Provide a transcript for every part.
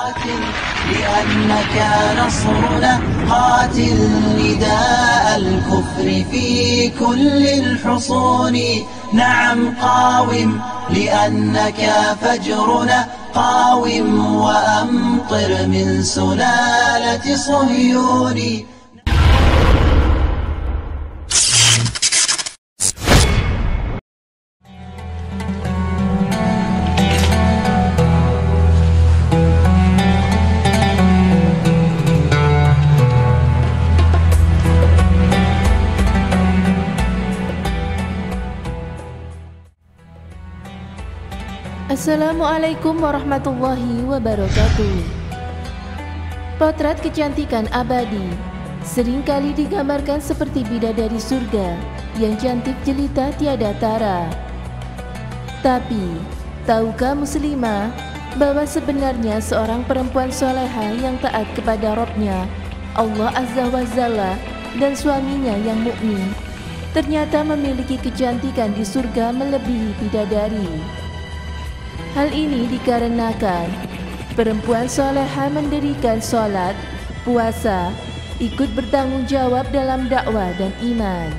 قاتل لأنك نصرنا، قاتل نداء الكفر في كل الحصون. نعم قاوم لأنك فجرنا، قاوم وأمطر من سلالة صهيون. Assalamualaikum warahmatullahi wabarakatuh. Potret kecantikan abadi seringkali digambarkan seperti bidadari surga yang cantik jelita tiada tara. Tapi, tahukah muslimah bahwa sebenarnya seorang perempuan soleha yang taat kepada Rabb-Nya, Allah Azza wa Jalla, dan suaminya yang mukmin ternyata memiliki kecantikan di surga melebihi bidadari. Hal ini dikarenakan perempuan soleha mendirikan sholat, puasa, ikut bertanggung jawab dalam dakwah dan iman.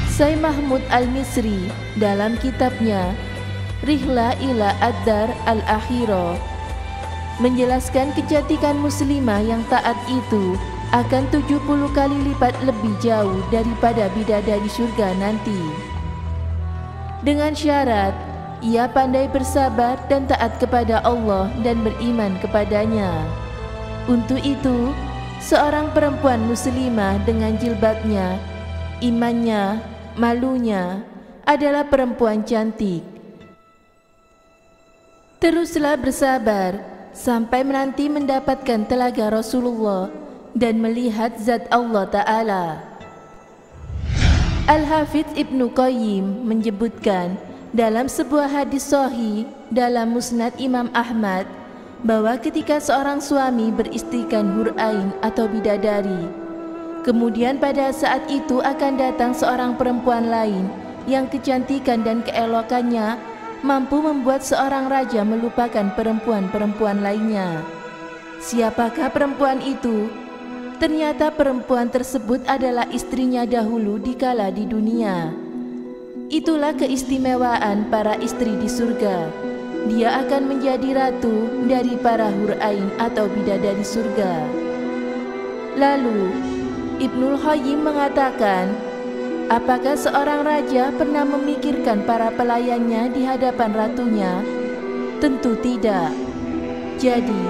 Syekh Mahmud Al-Misri dalam kitabnya Rihlah ila Ad-Dar Al-Akhirah menjelaskan kecantikan muslimah yang taat itu akan 70 kali lipat lebih jauh daripada bidadari surga nanti. Dengan syarat ia pandai bersabar dan taat kepada Allah dan beriman kepadanya. Untuk itu, seorang perempuan muslimah dengan jilbabnya, imannya, malunya adalah perempuan cantik. Teruslah bersabar sampai menanti mendapatkan telaga Rasulullah dan melihat zat Allah Ta'ala. Al-Hafidz Ibnu Qayyim menyebutkan dalam sebuah hadis sahih dalam Musnad Imam Ahmad bahwa ketika seorang suami beristrikan hur ain atau bidadari, kemudian pada saat itu akan datang seorang perempuan lain yang kecantikan dan keelokannya mampu membuat seorang raja melupakan perempuan-perempuan lainnya. Siapakah perempuan itu? Ternyata perempuan tersebut adalah istrinya dahulu dikala di dunia. Itulah keistimewaan para istri di surga. Dia akan menjadi ratu dari para hur ain atau bidadari surga. Lalu, Ibnul Qayyim mengatakan, apakah seorang raja pernah memikirkan para pelayannya di hadapan ratunya? Tentu tidak. Jadi,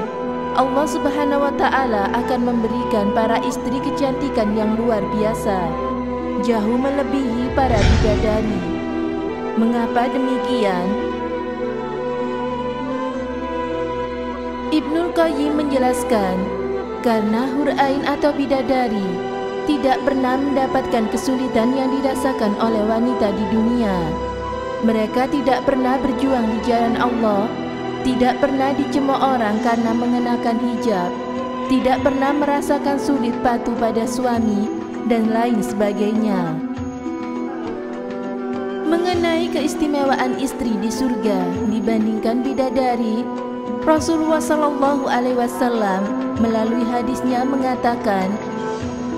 Allah Subhanahu wa Ta'ala akan memberikan para istri kecantikan yang luar biasa, jauh melebihi para bidadari. Mengapa demikian? Ibnul Qayyim menjelaskan, karena hur ain atau bidadari tidak pernah mendapatkan kesulitan yang dirasakan oleh wanita di dunia. Mereka tidak pernah berjuang di jalan Allah, tidak pernah dicemooh orang karena mengenakan hijab, tidak pernah merasakan sulit patuh pada suami, dan lain sebagainya. Mengenai keistimewaan istri di surga dibandingkan bidadari, Rasulullah SAW melalui hadisnya mengatakan,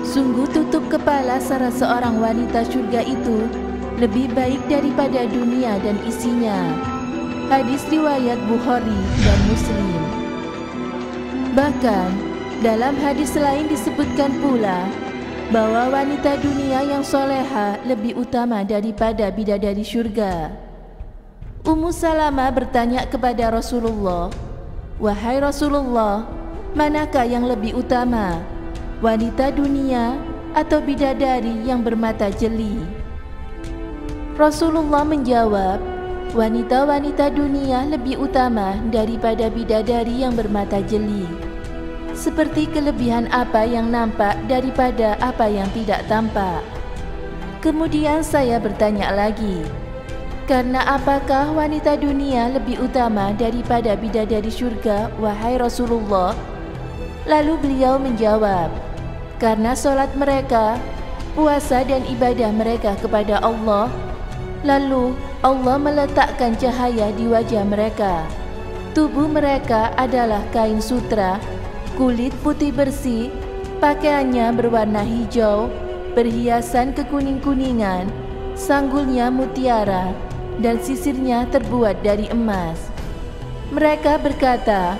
sungguh tutup kepala salah seorang wanita surga itu lebih baik daripada dunia dan isinya. Hadis riwayat Bukhari dan Muslim. Bahkan dalam hadis lain disebutkan pula bahwa wanita dunia yang soleha lebih utama daripada bidadari surga. Ummu Salamah bertanya kepada Rasulullah, wahai Rasulullah, manakah yang lebih utama, wanita dunia atau bidadari yang bermata jeli? Rasulullah menjawab, wanita-wanita dunia lebih utama daripada bidadari yang bermata jeli. Seperti kelebihan apa yang nampak daripada apa yang tidak tampak. Kemudian saya bertanya lagi, karena apakah wanita dunia lebih utama daripada bidadari surga, wahai Rasulullah? Lalu beliau menjawab, karena solat mereka, puasa dan ibadah mereka kepada Allah, lalu Allah meletakkan cahaya di wajah mereka. Tubuh mereka adalah kain sutra, kulit putih bersih, pakaiannya berwarna hijau, berhiasan kekuning-kuningan, sanggulnya mutiara, dan sisirnya terbuat dari emas. Mereka berkata,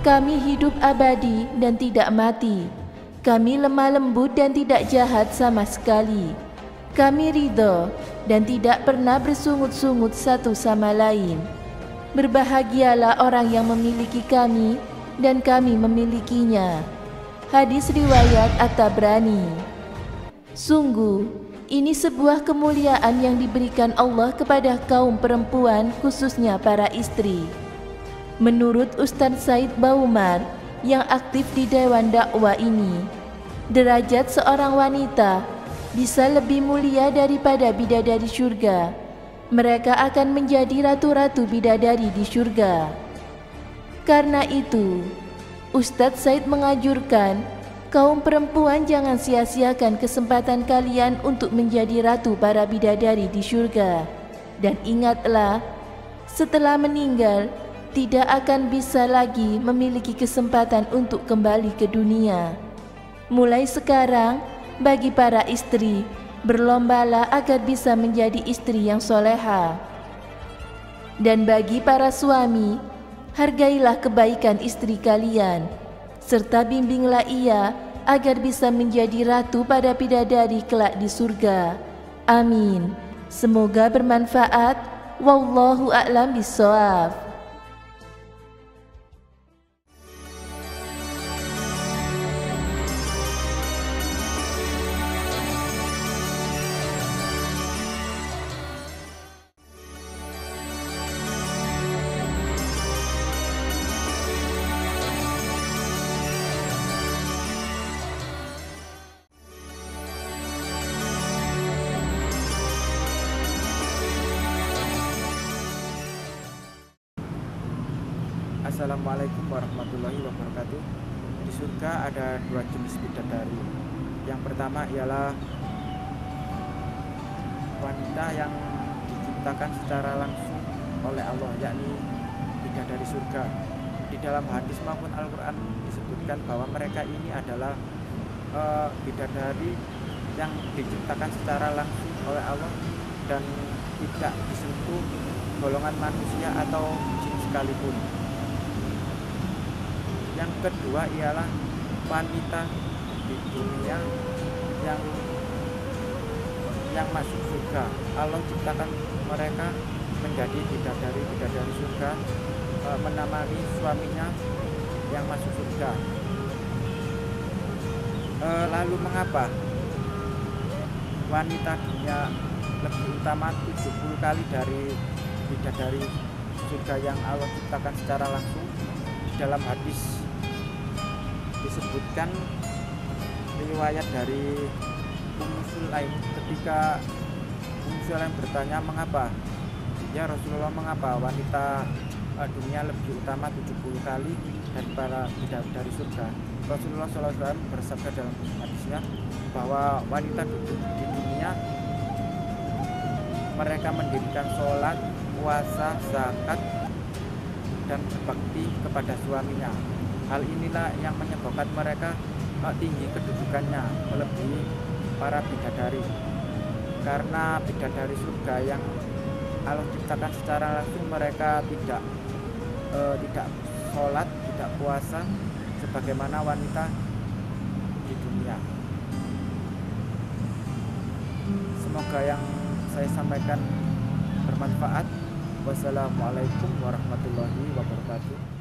"Kami hidup abadi dan tidak mati. Kami lemah lembut dan tidak jahat sama sekali. Kami ridho dan tidak pernah bersungut-sungut satu sama lain. Berbahagialah orang yang memiliki kami dan kami memilikinya." Hadis riwayat At-Tabrani. Sungguh, ini sebuah kemuliaan yang diberikan Allah kepada kaum perempuan, khususnya para istri. Menurut Ustadz Said Baumar yang aktif di Dewan Dakwah ini, derajat seorang wanita bisa lebih mulia daripada bidadari surga. Mereka akan menjadi ratu-ratu bidadari di surga. Karena itu, Ustadz Said menganjurkan kaum perempuan jangan sia-siakan kesempatan kalian untuk menjadi ratu para bidadari di surga. Dan ingatlah, setelah meninggal, tidak akan bisa lagi memiliki kesempatan untuk kembali ke dunia. Mulai sekarang, bagi para istri, berlombalah agar bisa menjadi istri yang soleha. Dan bagi para suami, hargailah kebaikan istri kalian, serta bimbinglah ia agar bisa menjadi ratu pada bidadari kelak di surga. Amin. Semoga bermanfaat. Wallahu a'lam bishawab. Assalamualaikum warahmatullahi wabarakatuh. Di surga ada dua jenis bidadari. Yang pertama ialah wanita yang diciptakan secara langsung oleh Allah, yakni bidadari surga. Di dalam hadis maupun Al-Quran disebutkan bahwa mereka ini adalah bidadari yang diciptakan secara langsung oleh Allah dan tidak disentuh golongan manusia atau jin sekalipun. Yang kedua ialah wanita di dunia yang masuk surga. Allah ciptakan mereka menjadi bidadari surga, menemani suaminya yang masuk surga. Lalu mengapa wanita dunia lebih utama 70 kali dari bidadari surga yang Allah ciptakan secara langsung? Dalam hadis disebutkan riwayat dari Ummu Sulaim, ketika Ummu Sulaim bertanya, "Mengapa? Ya Rasulullah, mengapa wanita dunia lebih utama 70 kali daripada bidadari surga?" Rasulullah SAW bersabda dalam hadisnya bahwa wanita di dunia mereka mendirikan sholat, puasa, zakat, dan berbakti kepada suaminya. Hal inilah yang menyebabkan mereka tinggi kedudukannya melebihi para bidadari. Karena bidadari surga yang Allah ciptakan secara langsung, mereka tidak sholat, tidak puasa sebagaimana wanita di dunia. Semoga yang saya sampaikan bermanfaat. Wassalamualaikum warahmatullahi wabarakatuh.